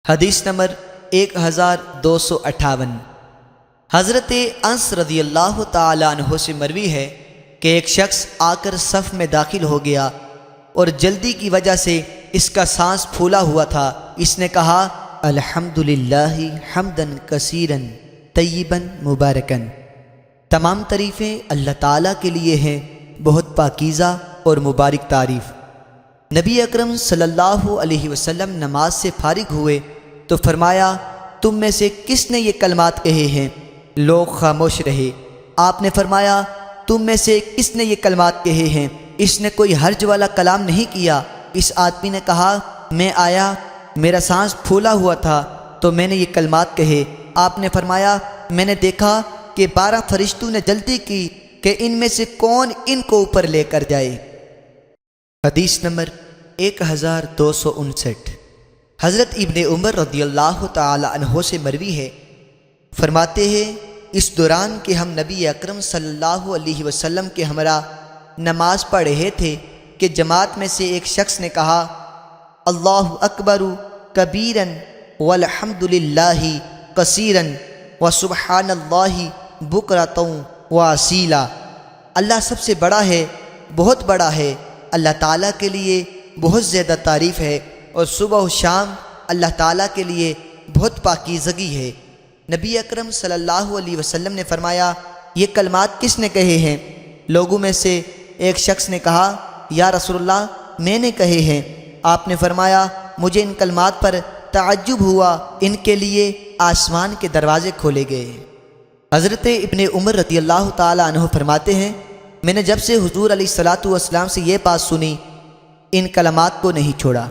حدیث نمبر 1258۔ حضرت انس رضی اللہ تعالیٰ عنہ سے مروی ہے کہ ایک شخص آ کر صف میں داخل ہو گیا اور جلدی کی وجہ سے اس کا سانس پھولا ہوا تھا۔ اس نے کہا الحمدللہ حمدن کثیرن طیبن مبارکن، تمام تعریفیں اللہ تعالیٰ کے لیے ہیں، بہت پاکیزہ اور مبارک تعریف۔ نبی اکرم صلی اللہ علیہ وسلم نماز سے فارغ ہوئے تو فرمایا تم میں سے کس نے یہ کلمات کہے ہیں؟ لوگ خاموش رہے۔ آپ نے فرمایا تم میں سے کس نے یہ کلمات کہے ہیں؟ اس نے کوئی حرج والا کلام نہیں کیا۔ اس آدمی نے کہا میں آیا، میرا سانس پھولا ہوا تھا تو میں نے یہ کلمات کہے۔ آپ نے فرمایا میں نے دیکھا کہ 12 فرشتوں نے جلدی کی کہ ان میں سے کون ان کو اوپر لے کر جائے۔ حدیث نمبر 1259۔ حضرت ابن عمر رضی اللہ تعالی عنہ سے مروی ہے، فرماتے ہیں اس دوران کہ ہم نبی اکرم صلی اللہ علیہ وسلم کے ہمراہ نماز پڑھ رہے تھے کہ جماعت میں سے ایک شخص نے کہا اللہ اکبر کبیرن والحمدللہ کثیرن وسبحان اللہ بکرۃ واصیلا، اللہ سب سے بڑا ہے، بہت بڑا ہے، اللہ تعالیٰ کے لیے بہت زیادہ تعریف ہے، اور صبح و شام اللہ تعالیٰ کے لیے بہت پاکیزگی ہے۔ نبی اکرم صلی اللہ علیہ وسلم نے فرمایا یہ کلمات کس نے کہے ہیں؟ لوگوں میں سے ایک شخص نے کہا یا رسول اللہ میں نے کہے ہیں۔ آپ نے فرمایا مجھے ان کلمات پر تعجب ہوا، ان کے لیے آسمان کے دروازے کھولے گئے۔ حضرت ابن عمر رضی اللہ تعالیٰ عنہ فرماتے ہیں میں نے جب سے حضور علیہ الصلاۃ والسلام سے یہ بات سنی ان کلمات کو نہیں چھوڑا۔